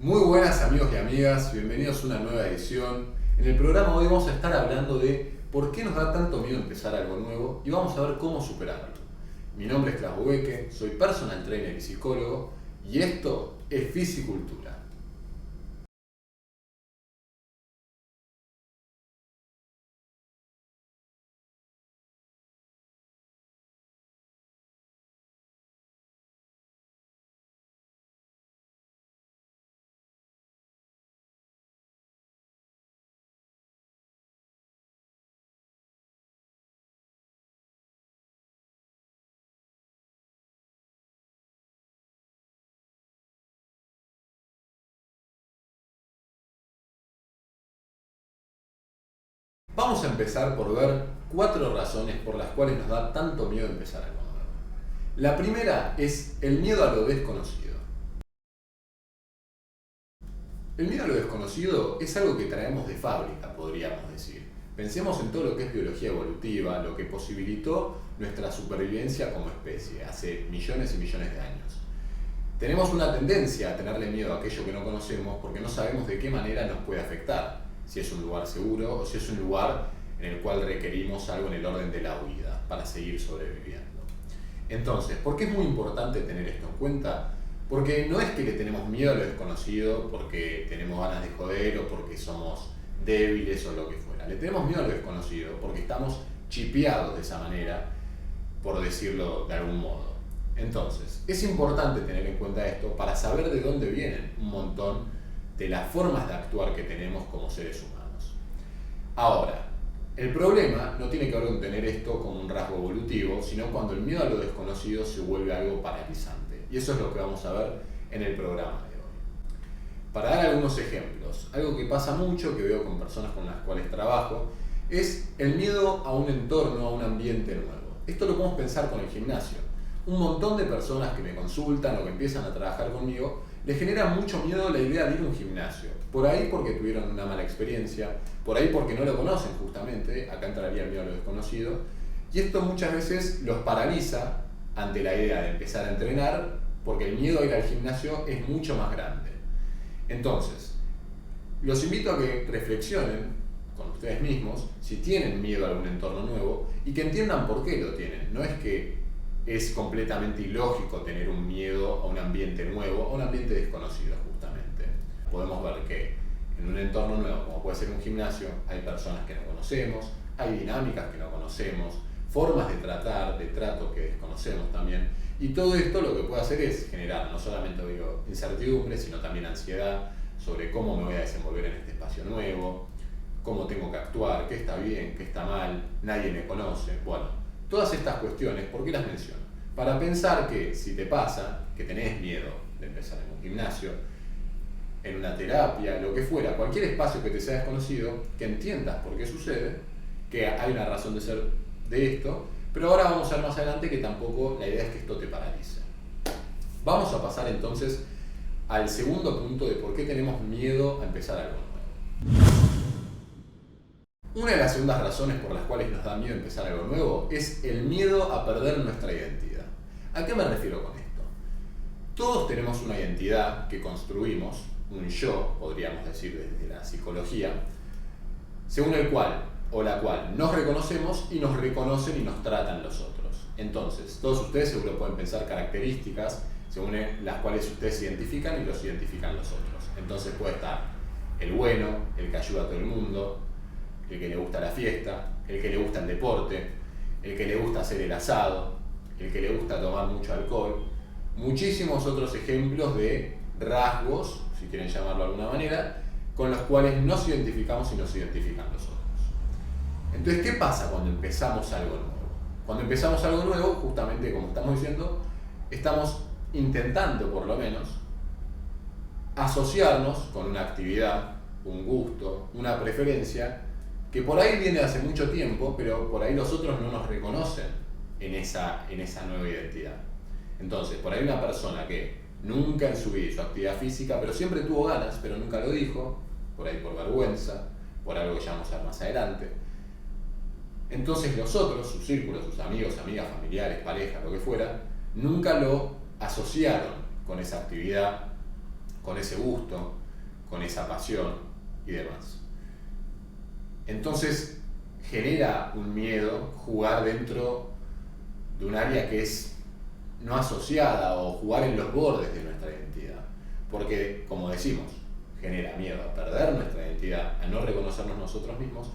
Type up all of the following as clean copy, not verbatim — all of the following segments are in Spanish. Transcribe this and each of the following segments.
Muy buenas amigos y amigas, bienvenidos a una nueva edición. En el programa hoy vamos a estar hablando de por qué nos da tanto miedo empezar algo nuevo y vamos a ver cómo superarlo. Mi nombre es Klaus Bubeque, soy personal trainer y psicólogo y esto es Fisicultura. Vamos a empezar por ver 4 razones por las cuales nos da tanto miedo empezar algo nuevo. La primera es el miedo a lo desconocido. El miedo a lo desconocido es algo que traemos de fábrica, podríamos decir. Pensemos en todo lo que es biología evolutiva, lo que posibilitó nuestra supervivencia como especie hace millones y millones de años. Tenemos una tendencia a tenerle miedo a aquello que no conocemos porque no sabemos de qué manera nos puede afectar, si es un lugar seguro o si es un lugar en el cual requerimos algo en el orden de la huida para seguir sobreviviendo. Entonces, ¿por qué es muy importante tener esto en cuenta? Porque no es que le tenemos miedo a lo desconocido porque tenemos ganas de joder o porque somos débiles o lo que fuera. Le tenemos miedo a lo desconocido porque estamos chipeados de esa manera, por decirlo de algún modo. Entonces, es importante tener en cuenta esto para saber de dónde vienen un montón de las formas de actuar que tenemos como seres humanos. Ahora, el problema no tiene que ver con tener esto como un rasgo evolutivo, sino cuando el miedo a lo desconocido se vuelve algo paralizante. Y eso es lo que vamos a ver en el programa de hoy. Para dar algunos ejemplos, algo que pasa mucho, que veo con personas con las cuales trabajo, es el miedo a un entorno, a un ambiente nuevo. Esto lo podemos pensar con el gimnasio. Un montón de personas que me consultan o que empiezan a trabajar conmigo les genera mucho miedo la idea de ir a un gimnasio. Por ahí porque tuvieron una mala experiencia, por ahí porque no lo conocen justamente, acá entraría el miedo a lo desconocido, y esto muchas veces los paraliza ante la idea de empezar a entrenar porque el miedo a ir al gimnasio es mucho más grande. Entonces, los invito a que reflexionen con ustedes mismos si tienen miedo a algún entorno nuevo y que entiendan por qué lo tienen. No es que es completamente ilógico tener un miedo a un ambiente nuevo, a un ambiente desconocido justamente. Podemos ver que en un entorno nuevo, como puede ser un gimnasio, hay personas que no conocemos, hay dinámicas que no conocemos, formas de tratar, de trato que desconocemos también, y todo esto lo que puede hacer es generar no solamente incertidumbre, sino también ansiedad sobre cómo me voy a desenvolver en este espacio nuevo, cómo tengo que actuar, qué está bien, qué está mal, nadie me conoce. Bueno, todas estas cuestiones, ¿por qué las menciono? Para pensar que si te pasa, que tenés miedo de empezar en un gimnasio, en una terapia, lo que fuera, cualquier espacio que te sea desconocido, que entiendas por qué sucede, que hay una razón de ser de esto, pero ahora vamos a ver más adelante que tampoco la idea es que esto te paralice. Vamos a pasar entonces al segundo punto de por qué tenemos miedo a empezar algo nuevo. Una de las segundas razones por las cuales nos da miedo empezar algo nuevo es el miedo a perder nuestra identidad. ¿A qué me refiero con esto? Todos tenemos una identidad que construimos, un yo, podríamos decir desde la psicología, según el cual o la cual nos reconocemos y nos reconocen y nos tratan los otros. Entonces, todos ustedes seguro pueden pensar características según las cuales ustedes se identifican y los identifican los otros. Entonces puede estar el bueno, el que ayuda a todo el mundo, el que le gusta la fiesta, el que le gusta el deporte, el que le gusta hacer el asado, el que le gusta tomar mucho alcohol, muchísimos otros ejemplos de rasgos, si quieren llamarlo de alguna manera, con los cuales nos identificamos y nos identifican los otros. Entonces, ¿qué pasa cuando empezamos algo nuevo? Cuando empezamos algo nuevo, justamente como estamos diciendo, estamos intentando por lo menos asociarnos con una actividad, un gusto, una preferencia, que por ahí viene hace mucho tiempo, pero por ahí los otros no nos reconocen en esa nueva identidad. Entonces, por ahí una persona que nunca en su vida hizo actividad física, pero siempre tuvo ganas, pero nunca lo dijo, por ahí por vergüenza, por algo que ya vamos a ver más adelante. Entonces los otros, sus círculos, sus amigos, amigas, familiares, parejas, lo que fuera, nunca lo asociaron con esa actividad, con ese gusto, con esa pasión y demás. Entonces genera un miedo jugar dentro de un área que es no asociada o jugar en los bordes de nuestra identidad. Porque, como decimos, genera miedo a perder nuestra identidad, a no reconocernos nosotros mismos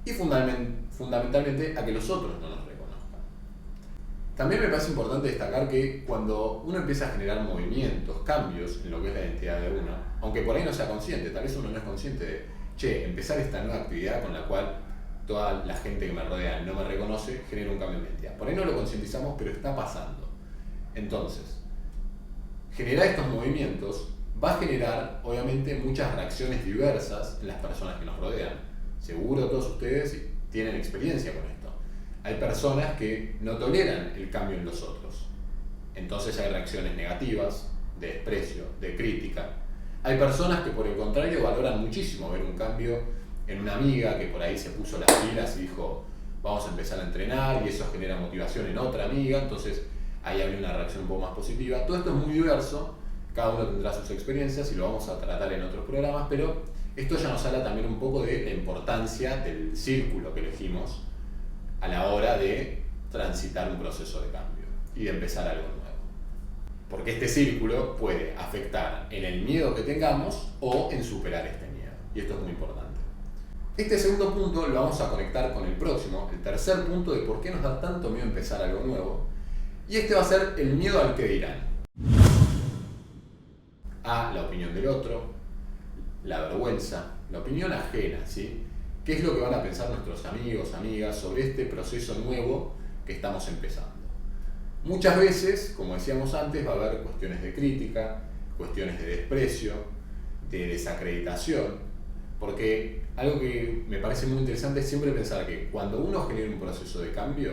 y fundamentalmente a que los otros no nos reconozcan. También me parece importante destacar que cuando uno empieza a generar movimientos, cambios en lo que es la identidad de uno, aunque por ahí no sea consciente, tal vez uno no es consciente de, empezar esta nueva actividad con la cual toda la gente que me rodea no me reconoce, genera un cambio en mi identidad. Por ahí no lo concientizamos, pero está pasando. Entonces, generar estos movimientos va a generar, obviamente, muchas reacciones diversas en las personas que nos rodean. Seguro todos ustedes tienen experiencia con esto. Hay personas que no toleran el cambio en los otros. Entonces hay reacciones negativas, de desprecio, de crítica. Hay personas que, por el contrario, valoran muchísimo ver un cambio en una amiga que por ahí se puso las pilas y dijo, vamos a empezar a entrenar, y eso genera motivación en otra amiga. Entonces ahí habría una reacción un poco más positiva. Todo esto es muy diverso, cada uno tendrá sus experiencias y lo vamos a tratar en otros programas, pero esto ya nos habla también un poco de la importancia del círculo que elegimos a la hora de transitar un proceso de cambio y de empezar algo nuevo. Porque este círculo puede afectar en el miedo que tengamos o en superar este miedo, y esto es muy importante. Este segundo punto lo vamos a conectar con el próximo, el tercer punto de por qué nos da tanto miedo empezar algo nuevo. Y este va a ser el miedo al que dirán. A la opinión del otro, la vergüenza, la opinión ajena, ¿sí? ¿Qué es lo que van a pensar nuestros amigos, amigas sobre este proceso nuevo que estamos empezando? Muchas veces, como decíamos antes, va a haber cuestiones de crítica, cuestiones de desprecio, de desacreditación, porque algo que me parece muy interesante es siempre pensar que cuando uno genera un proceso de cambio,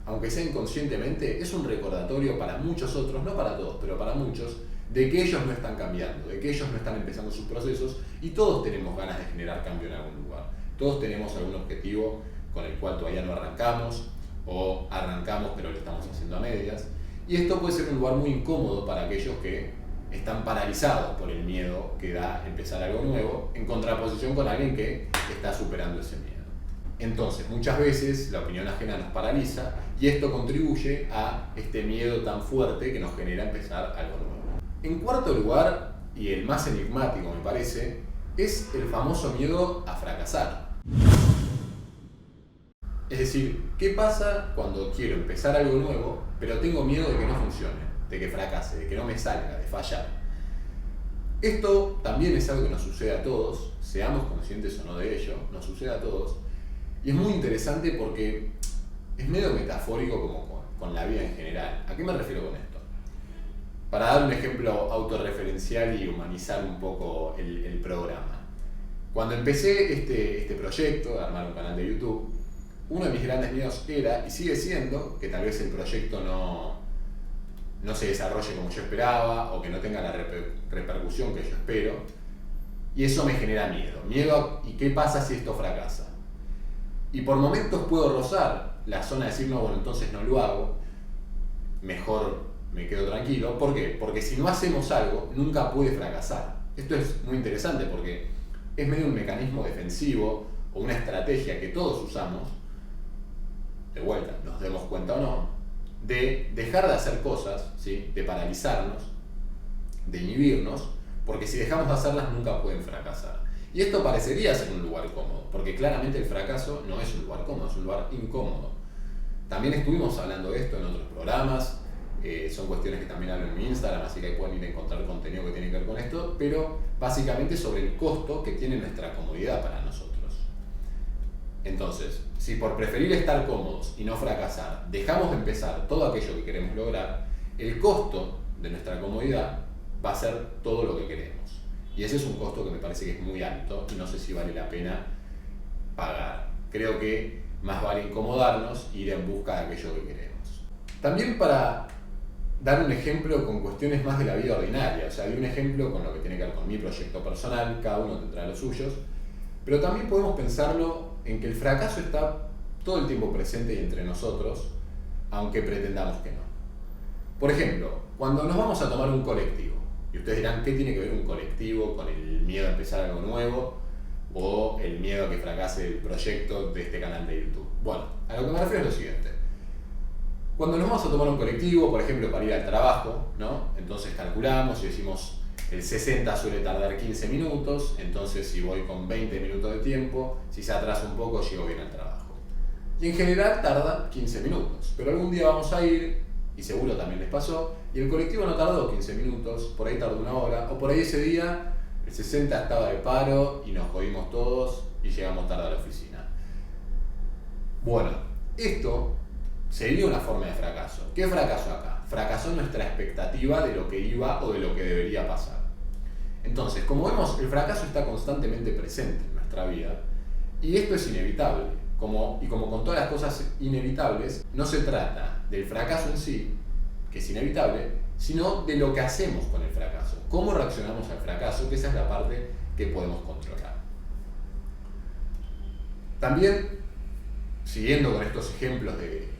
aunque sea inconscientemente, es un recordatorio para muchos otros, no para todos, pero para muchos, de que ellos no están cambiando, de que ellos no están empezando sus procesos, y todos tenemos ganas de generar cambio en algún lugar. Todos tenemos algún objetivo con el cual todavía no arrancamos, o arrancamos pero lo estamos haciendo a medias, y esto puede ser un lugar muy incómodo para aquellos que están paralizados por el miedo que da empezar algo nuevo, en contraposición con alguien que está superando ese miedo. Entonces, muchas veces la opinión ajena nos paraliza y esto contribuye a este miedo tan fuerte que nos genera empezar algo nuevo. En cuarto lugar, y el más enigmático me parece, es el famoso miedo a fracasar. Es decir, ¿qué pasa cuando quiero empezar algo nuevo, pero tengo miedo de que no funcione, de que fracase, de que no me salga, de fallar? Esto también es algo que nos sucede a todos, seamos conscientes o no de ello, nos sucede a todos, y es muy interesante porque es medio metafórico como con la vida en general. ¿A qué me refiero con esto? Para dar un ejemplo autorreferencial y humanizar un poco el programa. Cuando empecé este proyecto de armar un canal de YouTube, uno de mis grandes miedos era, y sigue siendo, que tal vez el proyecto no se desarrolle como yo esperaba o que no tenga la repercusión que yo espero, y eso me genera miedo. Miedo, ¿y qué pasa si esto fracasa? Y por momentos puedo rozar la zona de decir, no, bueno, entonces no lo hago, mejor me quedo tranquilo. ¿Por qué? Porque si no hacemos algo, nunca puede fracasar. Esto es muy interesante porque es medio un mecanismo defensivo o una estrategia que todos usamos, de vuelta, nos demos cuenta o no, de dejar de hacer cosas, ¿sí? De paralizarnos, de inhibirnos, porque si dejamos de hacerlas nunca pueden fracasar. Y esto parecería ser un lugar cómodo, porque claramente el fracaso no es un lugar cómodo, es un lugar incómodo. También estuvimos hablando de esto en otros programas, son cuestiones que también hablo en mi Instagram, así que ahí pueden ir a encontrar contenido que tiene que ver con esto, pero básicamente sobre el costo que tiene nuestra comodidad para nosotros. Entonces, si por preferir estar cómodos y no fracasar, dejamos de empezar todo aquello que queremos lograr, el costo de nuestra comodidad va a ser todo lo que queremos. Y ese es un costo que me parece que es muy alto y no sé si vale la pena pagar. Creo que más vale incomodarnos e ir en busca de aquello que queremos. También para dar un ejemplo con cuestiones más de la vida ordinaria, o sea, de un ejemplo con lo que tiene que ver con mi proyecto personal, cada uno tendrá los suyos, pero también podemos pensarlo en que el fracaso está todo el tiempo presente y entre nosotros, aunque pretendamos que no. Por ejemplo, cuando nos vamos a tomar un colectivo, Y ustedes dirán, ¿qué tiene que ver un colectivo con el miedo a empezar algo nuevo o el miedo a que fracase el proyecto de este canal de YouTube? Bueno, a lo que me refiero es lo siguiente. Cuando nos vamos a tomar un colectivo, por ejemplo, para ir al trabajo, ¿no? Entonces calculamos y decimos, el 60 suele tardar 15 minutos, entonces si voy con 20 minutos de tiempo, si se atrasa un poco, llego bien al trabajo. Y en general tarda 15 minutos, pero algún día vamos a ir, y seguro también les pasó, y el colectivo no tardó 15 minutos, por ahí tardó una hora, o por ahí ese día el 60 estaba de paro y nos jodimos todos y llegamos tarde a la oficina. Bueno, esto sería una forma de fracaso. ¿Qué fracaso acá? Fracasó nuestra expectativa de lo que iba o de lo que debería pasar. Entonces, como vemos, el fracaso está constantemente presente en nuestra vida y esto es inevitable. Y como con todas las cosas inevitables, no se trata del fracaso en sí, que es inevitable, sino de lo que hacemos con el fracaso. Cómo reaccionamos al fracaso, que esa es la parte que podemos controlar. También, siguiendo con estos ejemplos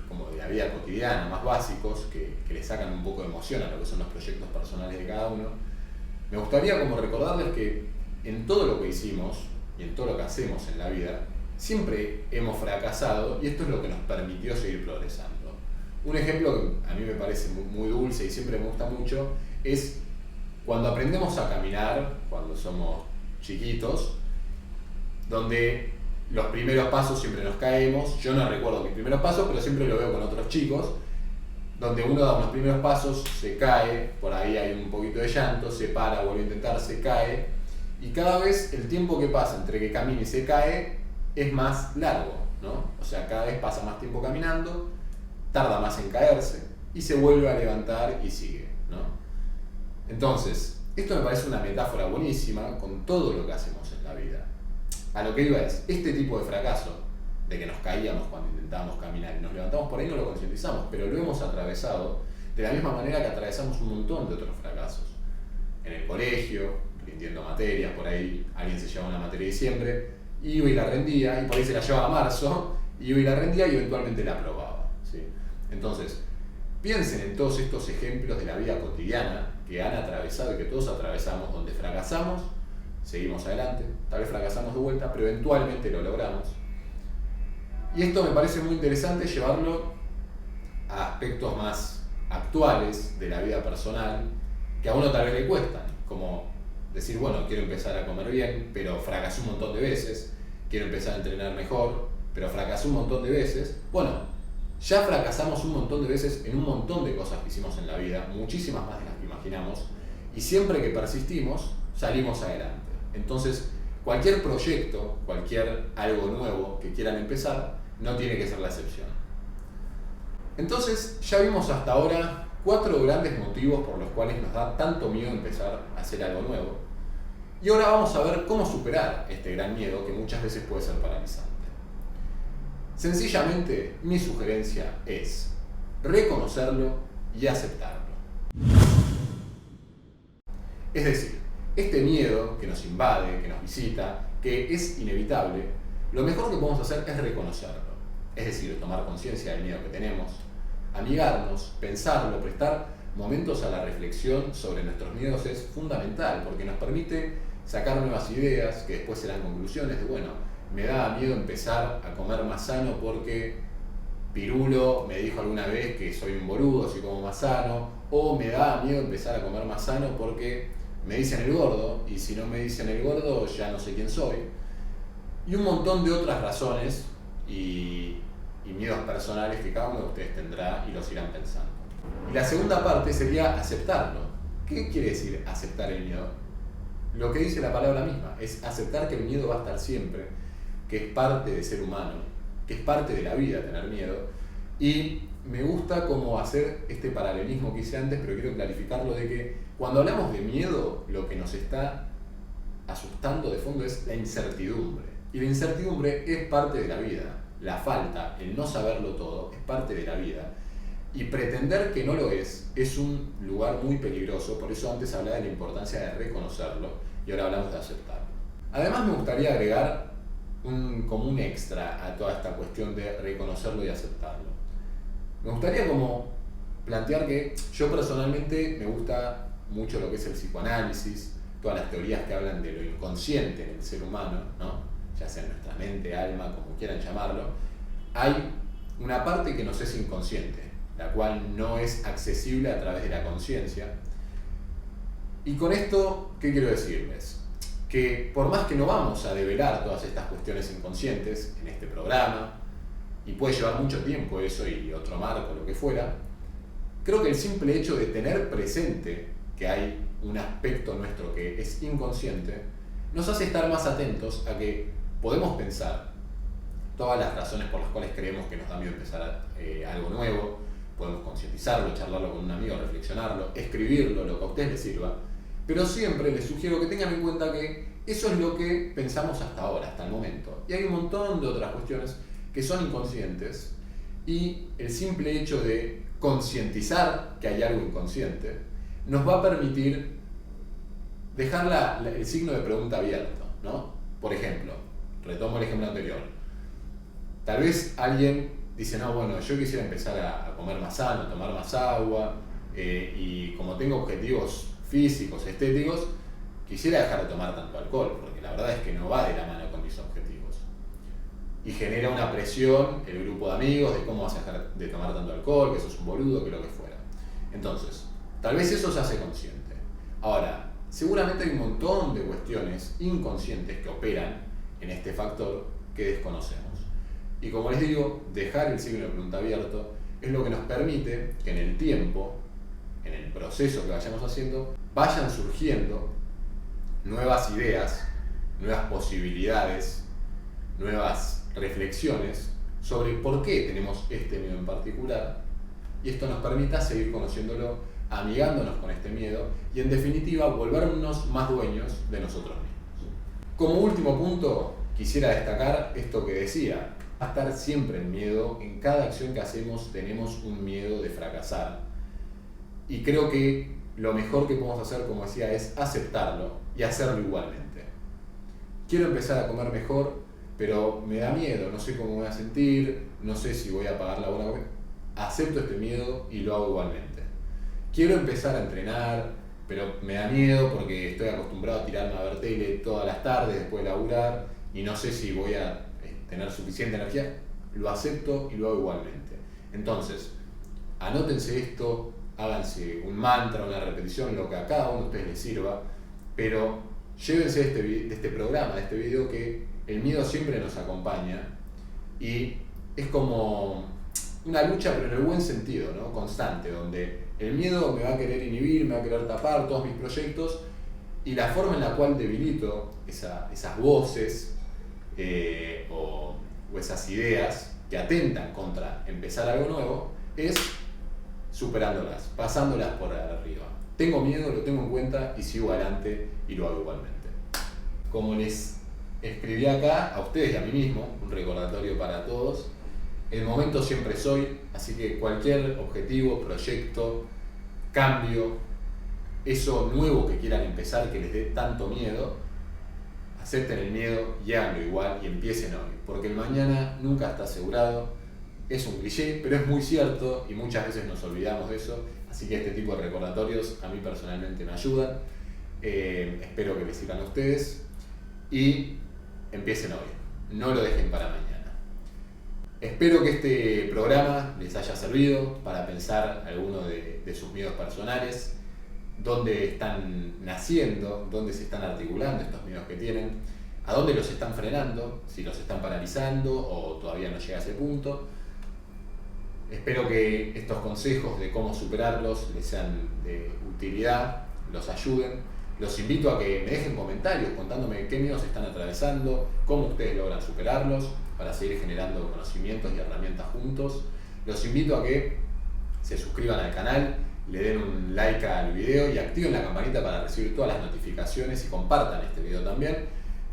como de la vida cotidiana, más básicos, que le sacan un poco de emoción a lo que son los proyectos personales de cada uno, me gustaría como recordarles que en todo lo que hicimos y en todo lo que hacemos en la vida, siempre hemos fracasado y esto es lo que nos permitió seguir progresando. Un ejemplo que a mí me parece muy dulce y siempre me gusta mucho es cuando aprendemos a caminar, cuando somos chiquitos, donde los primeros pasos siempre nos caemos. Yo no recuerdo mis primeros pasos, pero siempre lo veo con otros chicos, donde uno da unos primeros pasos, se cae, por ahí hay un poquito de llanto, se para, vuelve a intentar, se cae, y cada vez el tiempo que pasa entre que camina y se cae es más largo, ¿no? O sea, cada vez pasa más tiempo caminando, tarda más en caerse, y se vuelve a levantar y sigue, ¿no? Entonces, esto me parece una metáfora buenísima con todo lo que hacemos en la vida. A lo que iba es, este tipo de fracaso, de que nos caíamos cuando intentábamos caminar y nos levantamos, por ahí no lo concientizamos, pero lo hemos atravesado de la misma manera que atravesamos un montón de otros fracasos. En el colegio, rindiendo materias, por ahí alguien se llevaba una materia de diciembre, iba y la rendía, y por ahí se la llevaba a marzo, iba y la rendía y eventualmente la aprobaba, ¿sí? Entonces, piensen en todos estos ejemplos de la vida cotidiana que han atravesado y que todos atravesamos, donde fracasamos, seguimos adelante, tal vez fracasamos de vuelta, pero eventualmente lo logramos. Y esto me parece muy interesante llevarlo a aspectos más actuales de la vida personal, que a uno tal vez le cuestan, como decir, bueno, quiero empezar a comer bien, pero fracasé un montón de veces, quiero empezar a entrenar mejor, pero fracasé un montón de veces. Bueno, ya fracasamos un montón de veces en un montón de cosas que hicimos en la vida, muchísimas más de las que imaginamos, y siempre que persistimos, salimos adelante. Entonces, cualquier proyecto, cualquier algo nuevo que quieran empezar, no tiene que ser la excepción. Entonces, ya vimos hasta ahora 4 grandes motivos por los cuales nos da tanto miedo empezar a hacer algo nuevo. Y ahora vamos a ver cómo superar este gran miedo que muchas veces puede ser paralizante. Sencillamente, mi sugerencia es reconocerlo y aceptarlo. Es decir, este miedo que nos invade, que nos visita, que es inevitable, lo mejor que podemos hacer es reconocerlo. Es decir, tomar conciencia del miedo que tenemos, amigarnos, pensarlo, prestar momentos a la reflexión sobre nuestros miedos es fundamental porque nos permite sacar nuevas ideas que después serán conclusiones de, bueno, me da miedo empezar a comer más sano porque Pirulo me dijo alguna vez que soy un boludo si como más sano, o me da miedo empezar a comer más sano porque me dicen el gordo, y si no me dicen el gordo ya no sé quién soy, y un montón de otras razones y miedos personales que cada uno de ustedes tendrá y los irán pensando. Y la segunda parte sería aceptarlo. ¿Qué quiere decir aceptar el miedo? Lo que dice la palabra misma, es aceptar que el miedo va a estar siempre, que es parte de ser humano, que es parte de la vida tener miedo, y me gusta como hacer este paralelismo que hice antes, pero quiero clarificarlo de que cuando hablamos de miedo, lo que nos está asustando de fondo es la incertidumbre. Y la incertidumbre es parte de la vida. La falta, el no saberlo todo, es parte de la vida. Y pretender que no lo es un lugar muy peligroso, por eso antes hablaba de la importancia de reconocerlo y ahora hablamos de aceptarlo. Además me gustaría agregar como un extra a toda esta cuestión de reconocerlo y aceptarlo. Me gustaría como plantear que yo personalmente me gusta mucho lo que es el psicoanálisis, todas las teorías que hablan de lo inconsciente en el ser humano, ¿no? Ya sea en nuestra mente, alma, como quieran llamarlo, hay una parte que nos es inconsciente, la cual no es accesible a través de la conciencia. Y con esto, ¿qué quiero decirles? Que por más que no vamos a develar todas estas cuestiones inconscientes en este programa, y puede llevar mucho tiempo eso y otro marco, lo que fuera, creo que el simple hecho de tener presente que hay un aspecto nuestro que es inconsciente, nos hace estar más atentos a que podemos pensar todas las razones por las cuales creemos que nos da miedo empezar algo nuevo, podemos concientizarlo, charlarlo con un amigo, reflexionarlo, escribirlo, lo que a ustedes les sirva, pero siempre les sugiero que tengan en cuenta que eso es lo que pensamos hasta ahora, hasta el momento. Y hay un montón de otras cuestiones que son inconscientes y el simple hecho de concientizar que hay algo inconsciente nos va a permitir dejar el signo de pregunta abierto, ¿no? Por ejemplo, retomo el ejemplo anterior. Tal vez alguien dice, no, bueno, yo quisiera empezar a comer más sano, tomar más agua, y como tengo objetivos físicos, estéticos, quisiera dejar de tomar tanto alcohol, porque la verdad es que no va de la mano con mis objetivos. Y genera una presión el grupo de amigos de cómo vas a dejar de tomar tanto alcohol, que sos un boludo, que lo que fuera. Entonces, tal vez eso se hace consciente. Ahora, seguramente hay un montón de cuestiones inconscientes que operan en este factor que desconocemos. Y como les digo, dejar el signo de pregunta abierto es lo que nos permite que en el tiempo, en el proceso que vayamos haciendo, vayan surgiendo nuevas ideas, nuevas posibilidades, nuevas reflexiones sobre por qué tenemos este miedo en particular, y esto nos permita seguir conociéndolo, amigándonos con este miedo y en definitiva volvernos más dueños de nosotros mismos. Como último punto, quisiera destacar esto que decía, a estar siempre en miedo. En cada acción que hacemos tenemos un miedo de fracasar, y creo que lo mejor que podemos hacer, como decía, es aceptarlo y hacerlo igualmente. Quiero empezar a comer mejor, pero me da miedo, no sé cómo me voy a sentir, no sé si voy a pagar la buena. Acepto este miedo y lo hago igualmente. Quiero empezar a entrenar, pero me da miedo porque estoy acostumbrado a tirarme a ver tele todas las tardes después de laburar y no sé si voy a tener suficiente energía. Lo acepto y lo hago igualmente. Entonces, anótense esto, háganse un mantra, una repetición, lo que a cada uno de ustedes les sirva, pero llévense de este programa, de este video, que el miedo siempre nos acompaña y es como una lucha, pero en el buen sentido, ¿no? Constante, donde el miedo me va a querer inhibir, me va a querer tapar todos mis proyectos, y la forma en la cual debilito esas voces o esas ideas que atentan contra empezar algo nuevo es superándolas, pasándolas por arriba. Tengo miedo, lo tengo en cuenta y sigo adelante y lo hago igualmente. Como les escribí acá, a ustedes y a mí mismo, un recordatorio para todos, el momento siempre es hoy, así que cualquier objetivo, proyecto, cambio, eso nuevo que quieran empezar, que les dé tanto miedo, acepten el miedo y háganlo igual y empiecen hoy, porque el mañana nunca está asegurado. Es un cliché, pero es muy cierto y muchas veces nos olvidamos de eso, así que este tipo de recordatorios a mí personalmente me ayudan. Espero que les sirvan a ustedes y empiecen hoy, no lo dejen para mañana. Espero que este programa les haya servido para pensar algunos de sus miedos personales, dónde están naciendo, dónde se están articulando estos miedos que tienen, a dónde los están frenando, si los están paralizando o todavía no llega a ese punto. Espero que estos consejos de cómo superarlos les sean de utilidad, los ayuden. Los invito a que me dejen comentarios contándome qué miedos están atravesando, cómo ustedes logran superarlos, para seguir generando conocimientos y herramientas juntos. Los invito a que se suscriban al canal, le den un like al video y activen la campanita para recibir todas las notificaciones y compartan este video también.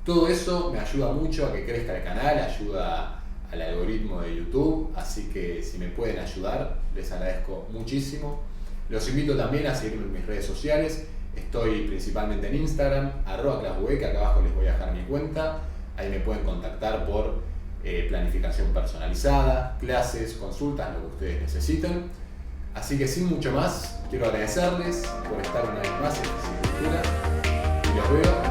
Todo eso me ayuda mucho a que crezca el canal, ayuda al algoritmo de YouTube, así que si me pueden ayudar, les agradezco muchísimo. Los invito también a seguirme en mis redes sociales. Estoy principalmente en Instagram, @clasue, que acá abajo les voy a dejar mi cuenta. Ahí me pueden contactar por planificación personalizada, clases, consultas, lo que ustedes necesiten. Así que sin mucho más, quiero agradecerles por estar una vez más en Fisicultura y los veo